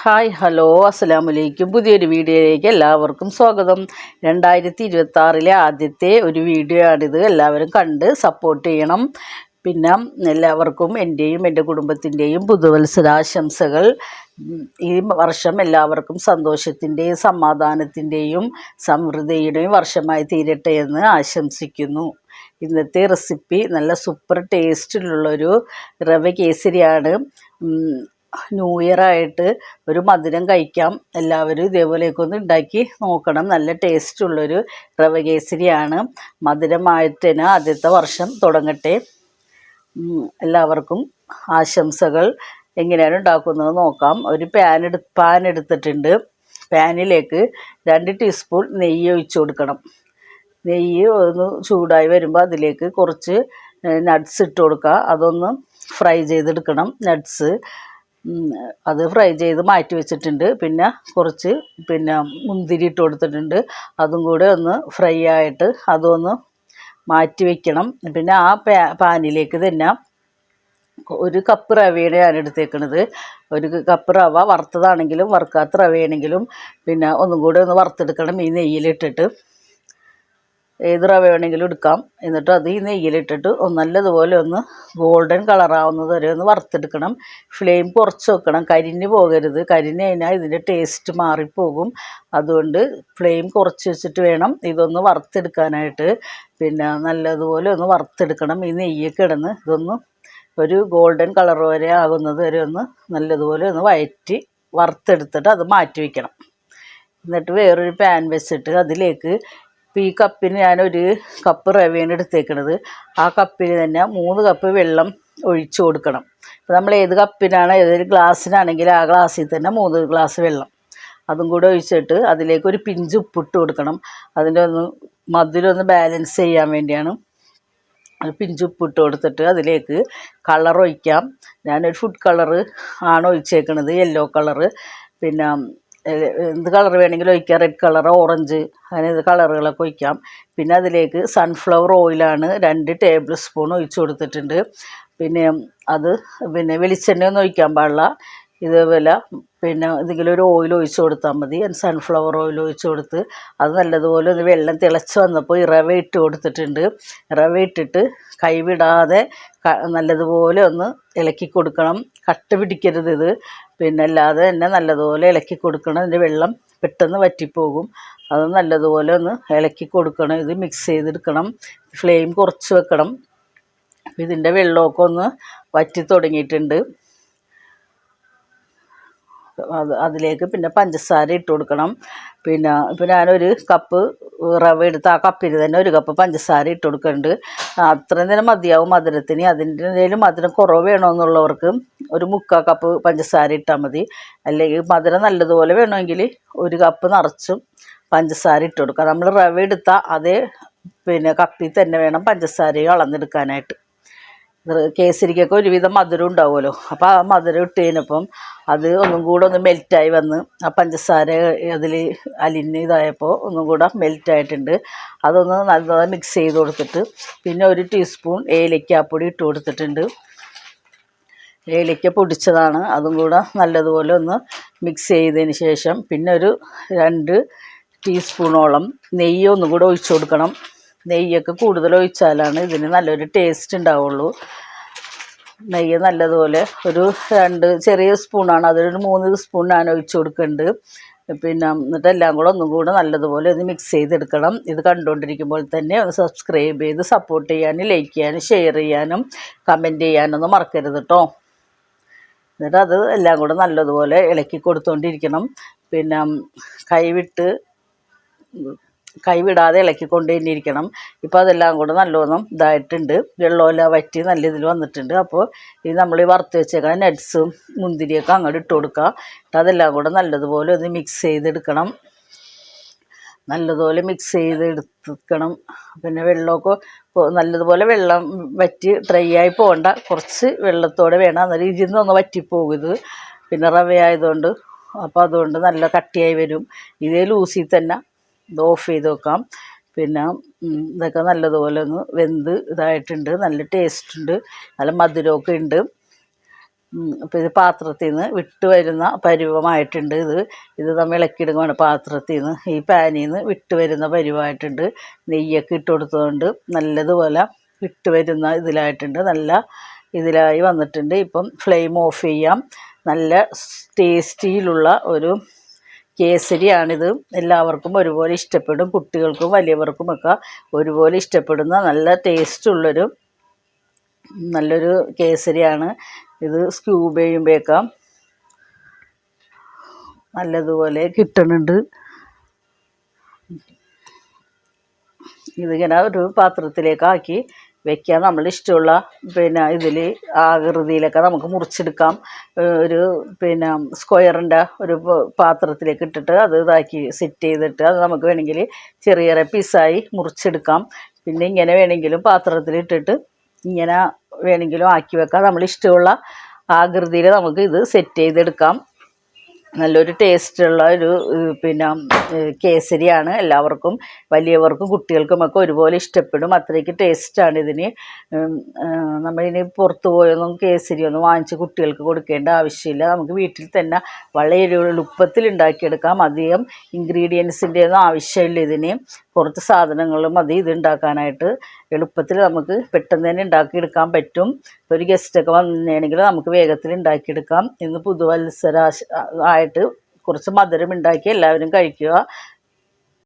Hi hello അസ്സലാമലൈക്കും. പുതിയൊരു വീഡിയോയിലേക്ക് എല്ലാവർക്കും സ്വാഗതം. 2026 ആദ്യത്തെ ഒരു വീഡിയോ ആണിത്. എല്ലാവരും കണ്ട് സപ്പോർട്ട് ചെയ്യണം. പിന്നെ എല്ലാവർക്കും എൻ്റെയും എൻ്റെ കുടുംബത്തിൻ്റെയും പുതുവത്സരാശംസകൾ. ഈ വർഷം എല്ലാവർക്കും സന്തോഷത്തിൻ്റെയും സമാധാനത്തിൻ്റെയും സമൃദ്ധിയുടെയും വർഷമായി തീരട്ടെ എന്ന് ആശംസിക്കുന്നു. ഇന്നത്തെ റെസിപ്പി നല്ല സൂപ്പർ ടേസ്റ്റിലുള്ളൊരു റവ കേസരിയാണ്. ന്യൂ ഇയർ ആയിട്ട് ഒരു മധുരം കഴിക്കാം. എല്ലാവരും ഇതേപോലെയൊക്കെ ഒന്ന് ഉണ്ടാക്കി നോക്കണം. നല്ല ടേസ്റ്റുള്ളൊരു റവ കേസരിയാണ്. മധുരമായിട്ടേന് ആദ്യത്തെ വർഷം തുടങ്ങട്ടെ. എല്ലാവർക്കും ആശംസകൾ. എങ്ങനെയാണ് ഉണ്ടാക്കുന്നത് നോക്കാം. ഒരു പാൻ എടുത്തിട്ടുണ്ട്. പാനിലേക്ക് 2 ടീസ്പൂൺ നെയ്യ് ഒഴിച്ചു കൊടുക്കണം. നെയ്യ് ഒന്ന് ചൂടായി വരുമ്പോൾ അതിലേക്ക് കുറച്ച് നട്ട്സ് ഇട്ട് കൊടുക്കുക. അതൊന്ന് ഫ്രൈ ചെയ്തെടുക്കണം. നട്ട്സ് അത് ഫ്രൈ ചെയ്ത് മാറ്റി വെച്ചിട്ടുണ്ട്. പിന്നെ കുറച്ച് മുന്തിരി ഇട്ട് കൊടുത്തിട്ടുണ്ട്. അതും കൂടെ ഒന്ന് ഫ്രൈ ആയിട്ട് അതൊന്ന് മാറ്റി വയ്ക്കണം. പിന്നെ ആ പാനിലേക്ക് തന്നെ 1 കപ്പ് റവയാണ് ഞാൻ എടുത്തേക്കണത്. 1 കപ്പ് റവ വറുത്തതാണെങ്കിലും വറുക്കാത്ത റവയാണെങ്കിലും പിന്നെ ഒന്നും കൂടെ ഒന്ന് വറുത്തെടുക്കണം ഈ നെയ്യിലിട്ടിട്ട്. ഏത് റവ വേണമെങ്കിലും എടുക്കാം. എന്നിട്ട് അത് ഈ നെയ്യിലിട്ടിട്ട് നല്ലതുപോലെ ഒന്ന് ഗോൾഡൻ കളറാവുന്നത് വരെ ഒന്ന് വറുത്തെടുക്കണം. ഫ്ലെയിം കുറച്ച് വെക്കണം. കരിഞ്ഞ് പോകരുത്. കരിഞ്ഞ് കഴിഞ്ഞാൽ ഇതിൻ്റെ ടേസ്റ്റ് മാറിപ്പോകും. അതുകൊണ്ട് ഫ്ലെയിം കുറച്ച് വെച്ചിട്ട് വേണം ഇതൊന്ന് വറുത്തെടുക്കാനായിട്ട്. പിന്നെ നല്ലതുപോലെ ഒന്ന് വറുത്തെടുക്കണം. ഈ നെയ്യ് കിടന്ന് ഇതൊന്ന് ഒരു ഗോൾഡൻ കളർ വരെ ആകുന്നത് വരെ ഒന്ന് നല്ലതുപോലെ ഒന്ന് വഴറ്റി വറുത്തെടുത്തിട്ട് അത് മാറ്റി വയ്ക്കണം. എന്നിട്ട് വേറൊരു പാൻ വെച്ചിട്ട് അതിലേക്ക് ഈ കപ്പിന് ഞാൻ 1 കപ്പ് റവയാണ് എടുത്തേക്കണത്. ആ കപ്പിന് തന്നെ 3 കപ്പ് വെള്ളം ഒഴിച്ചു കൊടുക്കണം. ഇപ്പോൾ നമ്മൾ ഏത് കപ്പിനാണ് ഏതൊരു ഗ്ലാസ്സിനാണെങ്കിൽ ആ ഗ്ലാസ്സിൽ തന്നെ 3 ഗ്ലാസ് വെള്ളം അതും കൂടെ ഒഴിച്ചിട്ട് അതിലേക്ക് ഒരു പിഞ്ച് ഉപ്പിട്ട് കൊടുക്കണം. അതിൻ്റെ മധുരം ഒന്ന് ബാലൻസ് ചെയ്യാൻ വേണ്ടിയാണ്. ഒരു പിഞ്ച് ഉപ്പിട്ട് കൊടുത്തിട്ട് അതിലേക്ക് കളർ ഒഴിക്കാം. ഞാനൊരു ഫുഡ് കളറ് ആണ് ഒഴിച്ചേക്കണത്, യെല്ലോ കളറ്. പിന്നെ എന്ത് കളർ വേണമെങ്കിലും ഒഴിക്കാം. റെഡ് കളർ, ഓറഞ്ച്, അങ്ങനെ കളറുകളൊക്കെ ഒഴിക്കാം. പിന്നെ അതിലേക്ക് സൺഫ്ലവർ ഓയിലാണ് 2 ടേബിൾ സ്പൂൺ ഒഴിച്ചു കൊടുത്തിട്ടുണ്ട്. പിന്നെ അത് വെളിച്ചെണ്ണയൊന്നും ഒഴിക്കാൻ പാടില്ല. ഇതേപോലെ എന്തെങ്കിലും ഒരു ഓയിൽ ഒഴിച്ചു കൊടുത്താൽ മതി. സൺഫ്ലവർ ഓയിൽ ഒഴിച്ചു കൊടുത്ത് അത് നല്ലതുപോലെ ഒന്ന് വെള്ളം തിളച്ച് വന്നപ്പോൾ ഈ റവ ഇട്ട് കൊടുത്തിട്ടുണ്ട്. റവ ഇട്ടിട്ട് കൈവിടാതെ നല്ലതുപോലെ ഒന്ന് ഇളക്കി കൊടുക്കണം. കട്ട പിടിക്കരുത് ഇത്. അല്ലാതെ തന്നെ നല്ലതുപോലെ ഇളക്കി കൊടുക്കണം. ഇതിൻ്റെ വെള്ളം പെട്ടെന്ന് വറ്റിപ്പോകും. അത് നല്ലതുപോലെ ഒന്ന് ഇളക്കി കൊടുക്കണം. ഇത് മിക്സ് ചെയ്തെടുക്കണം. ഫ്ലെയിം കുറച്ച് വെക്കണം. ഇതിൻ്റെ വെള്ളമൊക്കെ ഒന്ന് വറ്റി തുടങ്ങിയിട്ടുണ്ട്. അതിലേക്ക് പഞ്ചസാര ഇട്ട് കൊടുക്കണം. ഇപ്പോൾ ഞാനൊരു കപ്പ് റവ എടുത്ത് ആ കപ്പിന് തന്നെ 1 കപ്പ് പഞ്ചസാര ഇട്ട് കൊടുക്കുന്നുണ്ട്. അത്രയും തന്നെ മതിയാവും മധുരത്തിന്. അതിൻ്റെ എന്തെങ്കിലും മധുരം കുറവ് വേണമെന്നുള്ളവർക്ക് 1/4 കപ്പ് പഞ്ചസാര ഇട്ടാൽ മതി. അല്ലെങ്കിൽ മധുരം നല്ലതുപോലെ വേണമെങ്കിൽ 1 കപ്പ് നിറച്ചും പഞ്ചസാര ഇട്ട് കൊടുക്കുക. നമ്മൾ റവ എടുത്താൽ അതേ കപ്പിൽ തന്നെ വേണം പഞ്ചസാരയും അളന്നെടുക്കാനായിട്ട്. കേസരിക്കൊക്കെ ഒരുവിധം മധുരം ഉണ്ടാവുമല്ലോ. അപ്പോൾ ആ മധുരം ഇട്ട് കഴിഞ്ഞപ്പം അത് ഒന്നും കൂടെ ഒന്ന് മെൽറ്റായി വന്ന് ആ പഞ്ചസാര അതിൽ ഇതായപ്പോൾ ഒന്നും കൂടെ മെൽറ്റായിട്ടുണ്ട്. അതൊന്ന് നല്ലതായി മിക്സ് ചെയ്ത് കൊടുത്തിട്ട് പിന്നെ 1 ടീസ്പൂൺ ഏലക്കാപ്പൊടി ഇട്ട് കൊടുത്തിട്ടുണ്ട്. ഏലക്ക പൊടിച്ചതാണ്. അതും കൂടെ നല്ലതുപോലെ ഒന്ന് മിക്സ് ചെയ്തതിന് ശേഷം പിന്നെ ഒരു 2 ടീസ്പൂണോളം നെയ്യ് ഒന്നും കൂടെ ഒഴിച്ചു കൊടുക്കണം. നെയ്യൊക്കെ കൂടുതൽ ഒഴിച്ചാലാണ് ഇതിന് നല്ലൊരു ടേസ്റ്റ് ഉണ്ടാവുള്ളൂ. നെയ്യ് നല്ലതുപോലെ ഒരു 2 ചെറിയ സ്പൂണാണ്, അതൊരു 3 സ്പൂൺ ഞാൻ ഒഴിച്ചു കൊടുക്കുന്നുണ്ട്. എന്നിട്ട് എല്ലാം കൂടെ ഒന്നും കൂടെ നല്ലതുപോലെ ഒന്ന് മിക്സ് ചെയ്തെടുക്കണം. ഇത് കണ്ടുകൊണ്ടിരിക്കുമ്പോൾ തന്നെ ഒന്ന് സബ്സ്ക്രൈബ് ചെയ്ത് സപ്പോർട്ട് ചെയ്യാനും ലൈക്ക് ചെയ്യാനും ഷെയർ ചെയ്യാനും കമൻറ്റ് ചെയ്യാനൊന്നും മറക്കരുത് കേട്ടോ. എന്നിട്ട് അത് എല്ലാം കൂടെ നല്ലതുപോലെ ഇളക്കി കൊടുത്തുകൊണ്ടിരിക്കണം. കൈവിടാതെ ഇളക്കിക്കൊണ്ട് തന്നെ ഇരിക്കണം. ഇപ്പോൾ അതെല്ലാം കൂടെ നല്ലോണം ഇതായിട്ടുണ്ട്. വെള്ളമെല്ലാം വറ്റി നല്ല ഇതിൽ വന്നിട്ടുണ്ട്. അപ്പോൾ ഇത് നമ്മൾ ഈ വറുത്ത് വെച്ചേക്കണം നട്ട്സും മുന്തിരിയൊക്കെ അങ്ങോട്ട് ഇട്ട് കൊടുക്കുക. അതെല്ലാം കൂടെ നല്ലതുപോലെ ഒന്ന് മിക്സ് ചെയ്തെടുക്കണം. നല്ലതുപോലെ മിക്സ് ചെയ്തെടുക്കണം. വെള്ളമൊക്കെ നല്ലതുപോലെ വെള്ളം വറ്റി ഡ്രൈ ആയി പോകണ്ട. കുറച്ച് വെള്ളത്തോടെ വേണം. അന്നേരം ഇതിൽ നിന്നൊന്ന് വറ്റിപ്പോകും. റവ ആയതുകൊണ്ട് അപ്പോൾ അതുകൊണ്ട് നല്ല കട്ടിയായി വരും. ഇതേ ലൂസിൽ തന്നെ ഇത് ഓഫ് ചെയ്ത് വെക്കാം. ഇതൊക്കെ നല്ലതുപോലെ ഒന്ന് വെന്ത് ഇതായിട്ടുണ്ട്. നല്ല ടേസ്റ്റ് ഉണ്ട്. നല്ല മധുരമൊക്കെ ഉണ്ട്. അപ്പോൾ ഇത് പാത്രത്തിൽ നിന്ന് വിട്ട് വരുന്ന പരുവമായിട്ടുണ്ട്. ഇത് നമ്മൾ ഇളക്കിയിടുകയാണ് പാത്രത്തിൽ നിന്ന്, ഈ പാനിൽ നിന്ന് വിട്ട് വരുന്ന പരുവമായിട്ടുണ്ട്. നെയ്യൊക്കെ ഇട്ട് കൊടുത്തതുകൊണ്ട് നല്ലതുപോലെ വിട്ട് വരുന്ന ഇതിലായിട്ടുണ്ട്, നല്ല ഇതിലായി വന്നിട്ടുണ്ട്. ഇപ്പം ഫ്ലെയിം ഓഫ് ചെയ്യാം. നല്ല ടേസ്റ്റിയിലുള്ള ഒരു കേസരിയാണിത്. എല്ലാവർക്കും ഒരുപോലെ ഇഷ്ടപ്പെടും, കുട്ടികൾക്കും വലിയവർക്കുമൊക്കെ ഒരുപോലെ ഇഷ്ടപ്പെടുന്ന നല്ല ടേസ്റ്റുള്ളൊരു നല്ലൊരു കേസരിയാണ് ഇത്. സ്ക്യൂബ് ചെയ്യുമ്പോഴേക്കാം നല്ലതുപോലെ കിട്ടുന്നുണ്ട്. ഇതിങ്ങനെ ഒരു പാത്രത്തിലേക്കാക്കി വെക്കാം. നമ്മൾ ഇഷ്ടമുള്ള ഇതിൽ ആകൃതിയിലൊക്കെ നമുക്ക് മുറിച്ചെടുക്കാം. ഒരു സ്ക്വയറിൻ്റെ ഒരു പാത്രത്തിലേക്ക് ഇട്ടിട്ട് അത് ഇതാക്കി സെറ്റ് ചെയ്തിട്ട് അത് നമുക്ക് വേണമെങ്കിൽ ചെറിയ ചെറിയ പീസായി മുറിച്ചെടുക്കാം. പിന്നെ ഇങ്ങനെ വേണമെങ്കിലും പാത്രത്തിലിട്ടിട്ട് ഇങ്ങനെ വേണമെങ്കിലും ആക്കി വെക്കാം. നമ്മൾ ഇഷ്ടമുള്ള ആകൃതിയിൽ നമുക്ക് ഇത് സെറ്റ് ചെയ്തെടുക്കാം. നല്ലൊരു ടേസ്റ്റുള്ള ഒരു കേസരിയാണ്. എല്ലാവർക്കും വലിയവർക്കും കുട്ടികൾക്കുമൊക്കെ ഒരുപോലെ ഇഷ്ടപ്പെടും, അത്രയ്ക്ക് ടേസ്റ്റാണ് ഇതിന്. നമ്മളിനി പുറത്ത് പോയൊന്നും കേസരിയൊന്നും വാങ്ങിച്ച് കുട്ടികൾക്ക് കൊടുക്കേണ്ട ആവശ്യമില്ല. നമുക്ക് വീട്ടിൽ തന്നെ വളരെ എളുപ്പത്തിൽ ഉണ്ടാക്കിയെടുക്കാം. അധികം ഇൻഗ്രീഡിയൻസിൻ്റെ ഒന്നും ആവശ്യമില്ല ഇതിന്. കുറച്ച് സാധനങ്ങളും മതി ഇത് ഉണ്ടാക്കാനായിട്ട്. എളുപ്പത്തിൽ നമുക്ക് പെട്ടെന്ന് തന്നെ ഉണ്ടാക്കിയെടുക്കാൻ പറ്റും. ഒരു ഗസ്റ്റൊക്കെ വന്നിട്ടുണ്ടെങ്കിൽ നമുക്ക് വേഗത്തിൽ ഉണ്ടാക്കിയെടുക്കാം. ഇന്ന് പുതുവത്സര ആയിട്ട് കുറച്ച് മധുരം ഉണ്ടാക്കി എല്ലാവരും കഴിക്കുക.